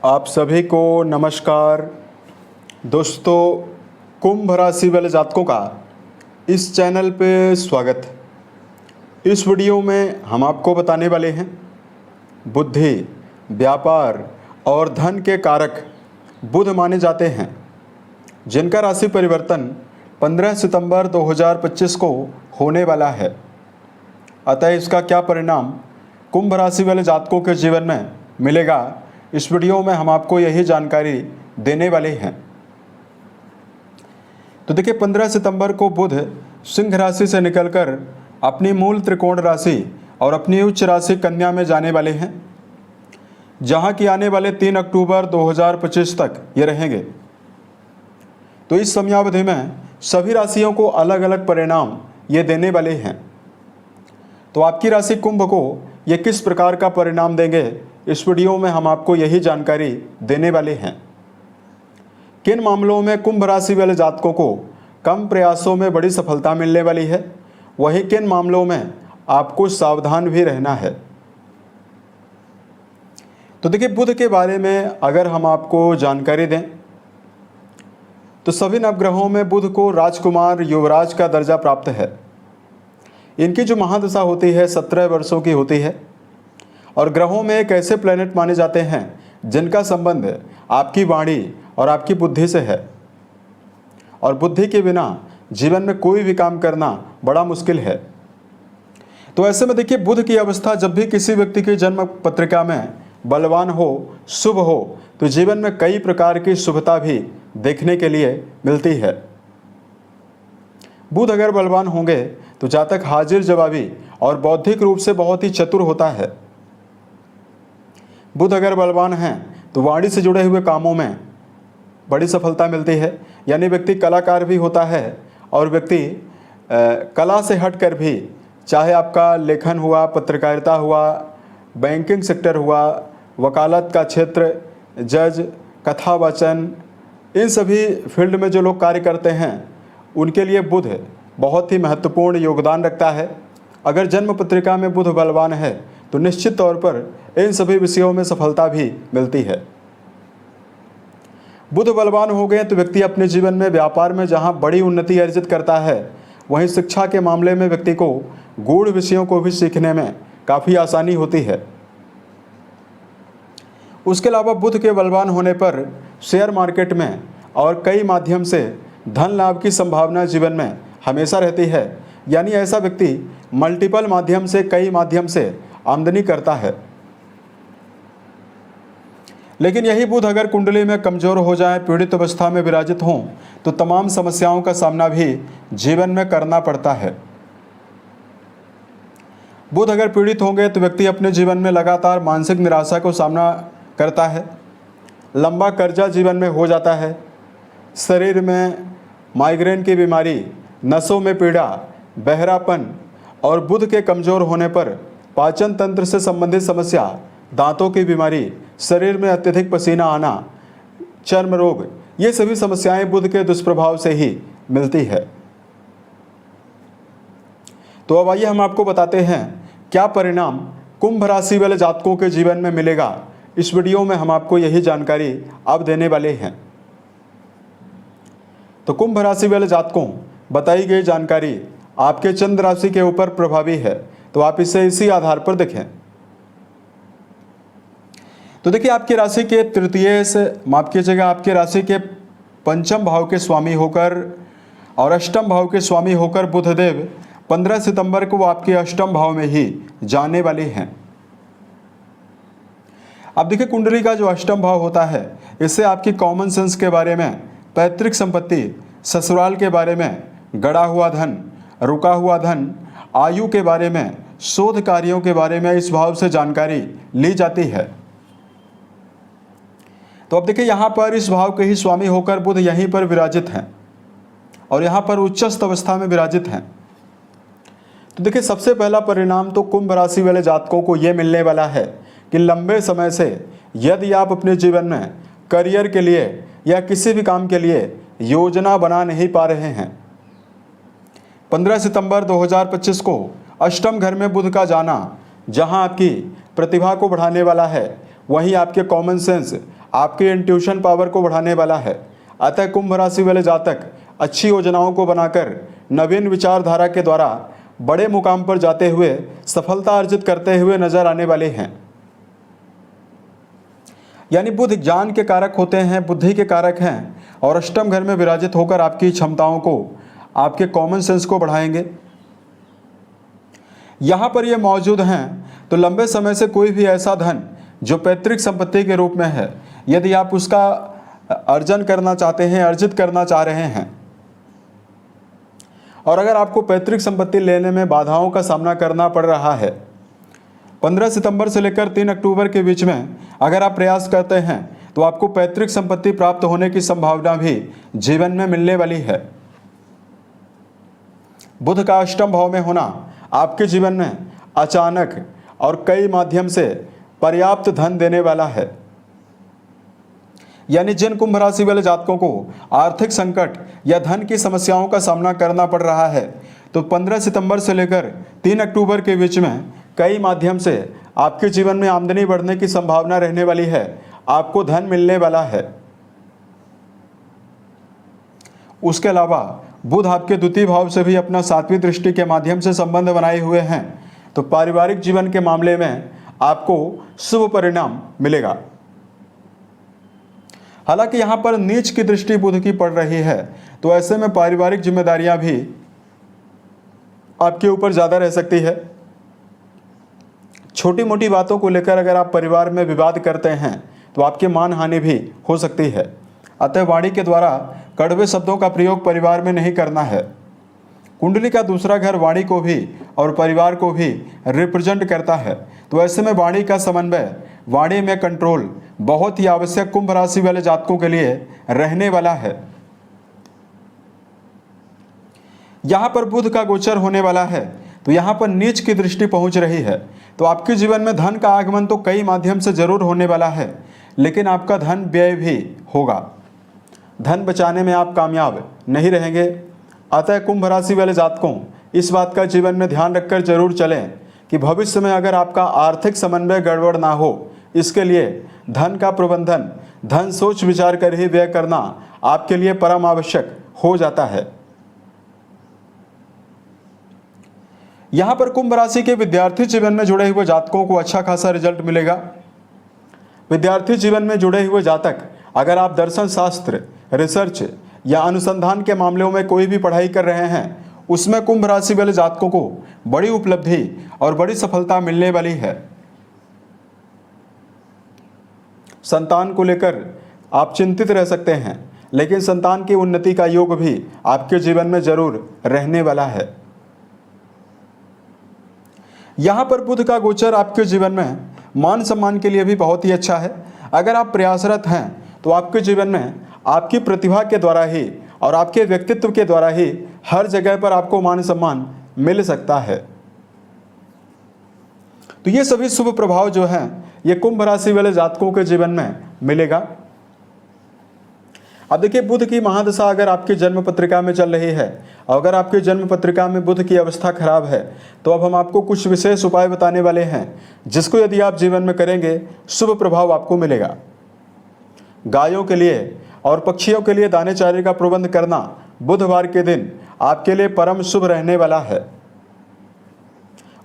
आप सभी को नमस्कार। दोस्तों, कुंभ राशि वाले जातकों का इस चैनल पे स्वागत। इस वीडियो में हम आपको बताने वाले हैं बुद्धि, व्यापार और धन के कारक बुध माने जाते हैं, जिनका राशि परिवर्तन 15 सितंबर 2025 को होने वाला है। अतः इसका क्या परिणाम कुंभ राशि वाले जातकों के जीवन में मिलेगा, इस वीडियो में हम आपको यही जानकारी देने वाले हैं। तो देखिए, 15 सितंबर को बुध सिंह राशि से निकलकर अपनी मूल त्रिकोण राशि और अपनी उच्च राशि कन्या में जाने वाले हैं, जहां की आने वाले 3 अक्टूबर 2025 तक ये रहेंगे। तो इस समयावधि में सभी राशियों को अलग अलग परिणाम ये देने वाले हैं। तो आपकी राशि कुंभ को ये किस प्रकार का परिणाम देंगे, इस वीडियो में हम आपको यही जानकारी देने वाले हैं। किन मामलों में कुंभ राशि वाले जातकों को कम प्रयासों में बड़ी सफलता मिलने वाली है, वहीं किन मामलों में आपको सावधान भी रहना है। तो देखिए, बुध के बारे में अगर हम आपको जानकारी दें तो सभी नवग्रहों में बुध को राजकुमार युवराज का दर्जा प्राप्त है। इनकी जो महादशा होती है 17 वर्षों की होती है, और ग्रहों में एक ऐसे प्लैनेट माने जाते हैं जिनका संबंध आपकी वाणी और आपकी बुद्धि से है, और बुद्धि के बिना जीवन में कोई भी काम करना बड़ा मुश्किल है। तो ऐसे में देखिए, बुध की अवस्था जब भी किसी व्यक्ति की जन्म पत्रिका में बलवान हो, शुभ हो, तो जीवन में कई प्रकार की शुभता भी देखने के लिए मिलती है। बुध अगर बलवान होंगे तो जातक हाजिर जवाबी और बौद्धिक रूप से बहुत ही चतुर होता है। बुध अगर बलवान हैं तो वाणी से जुड़े हुए कामों में बड़ी सफलता मिलती है, यानी व्यक्ति कलाकार भी होता है, और व्यक्ति कला से हटकर भी, चाहे आपका लेखन हुआ, पत्रकारिता हुआ, बैंकिंग सेक्टर हुआ, वकालत का क्षेत्र, जज, कथा वाचन, इन सभी फील्ड में जो लोग कार्य करते हैं उनके लिए बुध बहुत ही महत्वपूर्ण योगदान रखता है। अगर जन्म पत्रिका में बुध बलवान है तो निश्चित तौर पर इन सभी विषयों में सफलता भी मिलती है। बुध बलवान हो गए तो व्यक्ति अपने जीवन में व्यापार में जहां बड़ी उन्नति अर्जित करता है, वहीं शिक्षा के मामले में व्यक्ति को गूढ़ विषयों को भी सीखने में काफ़ी आसानी होती है। उसके अलावा बुध के बलवान होने पर शेयर मार्केट में और कई माध्यम से धन लाभ की संभावना जीवन में हमेशा रहती है, यानी ऐसा व्यक्ति मल्टीपल माध्यम से, कई माध्यम से आमदनी करता है। लेकिन यही बुध अगर कुंडली में कमजोर हो जाए, पीड़ित अवस्था में विराजित हों, तो तमाम समस्याओं का सामना भी जीवन में करना पड़ता है। बुध अगर पीड़ित होंगे तो व्यक्ति अपने जीवन में लगातार मानसिक निराशा को सामना करता है, लंबा कर्जा जीवन में हो जाता है, शरीर में माइग्रेन की बीमारी, नसों में पीड़ा, बहरापन, और बुध के कमजोर होने पर पाचन तंत्र से संबंधित समस्या, दांतों की बीमारी, शरीर में अत्यधिक पसीना आना, चर्म रोग, ये सभी समस्याएं बुध के दुष्प्रभाव से ही मिलती है। तो अब आइए हम आपको बताते हैं क्या परिणाम कुंभ राशि वाले जातकों के जीवन में मिलेगा। इस वीडियो में हम आपको यही जानकारी अब देने वाले हैं। तो कुंभ राशि वाले जातकों, बताई गई जानकारी आपके चंद्र राशि के ऊपर प्रभावी है, तो आप इसे इसी आधार पर देखें। तो देखिए, आपकी राशि के तृतीय से, माफ कीजिएगा, आपके राशि के पंचम भाव के स्वामी होकर और अष्टम भाव के स्वामी होकर बुधदेव 15 सितंबर को आपके अष्टम भाव में ही जाने वाले हैं। अब देखिए, कुंडली का जो अष्टम भाव होता है, इससे आपकी कॉमन सेंस के बारे में, पैतृक संपत्ति, ससुराल के बारे में, गड़ा हुआ धन, रुका हुआ धन, आयु के बारे में, शोध कार्यों के बारे में इस भाव से जानकारी ली जाती है। तो अब देखिए, यहाँ पर इस भाव के ही स्वामी होकर बुध यहीं पर विराजित हैं और यहाँ पर उच्चस्थ अवस्था में विराजित हैं। तो देखिए, सबसे पहला परिणाम तो कुंभ राशि वाले जातकों को ये मिलने वाला है कि लंबे समय से यदि आप अपने जीवन में करियर के लिए या किसी भी काम के लिए योजना बना नहीं पा रहे हैं, 15 सितंबर 2025 को अष्टम घर में बुध का जाना, जहां आपकी प्रतिभा को बढ़ाने वाला है, वहीं आपके कॉमन सेंस, आपके इंट्यूशन पावर को बढ़ाने वाला है। अतः कुंभ राशि वाले जातक अच्छी योजनाओं को बनाकर नवीन विचारधारा के द्वारा बड़े मुकाम पर जाते हुए सफलता अर्जित करते हुए नजर आने वाले हैं। यानी बुध ज्ञान के कारक होते हैं, बुद्धि के कारक हैं और अष्टम घर में विराजित होकर आपकी क्षमताओं को, आपके कॉमन सेंस को बढ़ाएंगे। यहाँ पर ये मौजूद हैं तो लंबे समय से कोई भी ऐसा धन जो पैतृक संपत्ति के रूप में है, यदि आप उसका अर्जन करना चाहते हैं, अर्जित करना चाह रहे हैं, और अगर आपको पैतृक संपत्ति लेने में बाधाओं का सामना करना पड़ रहा है, 15 सितंबर से लेकर 3 अक्टूबर के बीच में अगर आप प्रयास करते हैं तो आपको पैतृक संपत्ति प्राप्त होने की संभावना भी जीवन में मिलने वाली है। बुध का अष्टम भाव में होना आपके जीवन में अचानक और कई माध्यम से पर्याप्त धन देने वाला है। यानी जिन कुंभ राशि वाले जातकों को आर्थिक संकट या धन की समस्याओं का सामना करना पड़ रहा है, तो 15 सितंबर से लेकर 3 अक्टूबर के बीच में कई माध्यम से आपके जीवन में आमदनी बढ़ने की संभावना रहने वाली है, आपको धन मिलने वाला है। उसके अलावा बुध आपके द्वितीय भाव से भी अपना 7वीं दृष्टि के माध्यम से संबंध बनाए हुए हैं, तो पारिवारिक जीवन के मामले में आपको शुभ परिणाम मिलेगा। हालांकि यहाँ पर नीच की दृष्टि बुध की पड़ रही है, तो ऐसे में पारिवारिक जिम्मेदारियां भी आपके ऊपर ज़्यादा रह सकती है। छोटी मोटी बातों को लेकर अगर आप परिवार में विवाद करते हैं तो आपकी मान हानि भी हो सकती है। अतः वाणी के द्वारा कड़वे शब्दों का प्रयोग परिवार में नहीं करना है। कुंडली का दूसरा घर वाणी को भी और परिवार को भी रिप्रेजेंट करता है, तो ऐसे में वाणी का समन्वय, वाणी में कंट्रोल बहुत ही आवश्यक कुंभ राशि वाले जातकों के लिए रहने वाला है। यहाँ पर बुध का गोचर होने वाला है, तो यहाँ पर नीच की दृष्टि पहुँच रही है, तो आपके जीवन में धन का आगमन तो कई माध्यम से जरूर होने वाला है, लेकिन आपका धन व्यय भी होगा। धन बचाने में आप कामयाब नहीं रहेंगे। अतः कुंभ राशि वाले जातकों इस बात का जीवन में ध्यान रखकर जरूर चलें कि भविष्य में अगर आपका आर्थिक समन्वय गड़बड़ ना हो, इसके लिए धन का प्रबंधन, धन सोच विचार कर ही व्यय करना आपके लिए परम आवश्यक हो जाता है। यहाँ पर कुंभ राशि के विद्यार्थी जीवन में जुड़े हुए जातकों को अच्छा खासा रिजल्ट मिलेगा। विद्यार्थी जीवन में जुड़े हुए जातक, अगर आप दर्शन शास्त्र, रिसर्च या अनुसंधान के मामलों में कोई भी पढ़ाई कर रहे हैं, उसमें कुंभ राशि वाले जातकों को बड़ी उपलब्धि और बड़ी सफलता मिलने वाली है। संतान को लेकर आप चिंतित रह सकते हैं, लेकिन संतान की उन्नति का योग भी आपके जीवन में जरूर रहने वाला है। यहाँ पर बुध का गोचर आपके जीवन में मान सम्मान के लिए भी बहुत ही अच्छा है। अगर आप प्रयासरत हैं तो आपके जीवन में आपकी प्रतिभा के द्वारा ही और आपके व्यक्तित्व के द्वारा ही हर जगह पर आपको मान सम्मान मिल सकता है। तो ये सभी शुभ प्रभाव जो हैं, ये कुंभ राशि वाले जातकों के जीवन में मिलेगा। अब देखिए, बुध की महादशा अगर आपकी जन्म पत्रिका में चल रही है, अगर आपकी जन्म पत्रिका में बुध की अवस्था खराब है, तो अब हम आपको कुछ विशेष उपाय बताने वाले हैं, जिसको यदि आप जीवन में करेंगे शुभ प्रभाव आपको मिलेगा। गायों के लिए और पक्षियों के लिए दाने चारे का प्रबंध करना बुधवार के दिन आपके लिए परम शुभ रहने वाला है।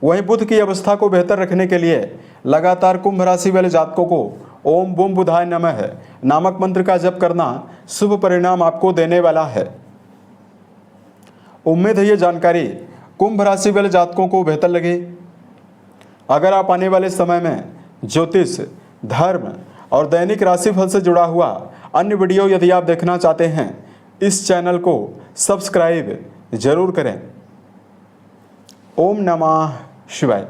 वहीं बुध की अवस्था को बेहतर रखने के लिए लगातार कुंभ राशि वाले जातकों को ओम बूम बुधाय नमः नामक मंत्र का जप करना शुभ परिणाम आपको देने वाला है। उम्मीद है ये जानकारी कुंभ राशि वाले जातकों को बेहतर लगी। अगर आप आने वाले समय में ज्योतिष, धर्म और दैनिक राशिफल से जुड़ा हुआ अन्य वीडियो यदि आप देखना चाहते हैं, इस चैनल को सब्सक्राइब जरूर करें। ओम नमः शिवाय।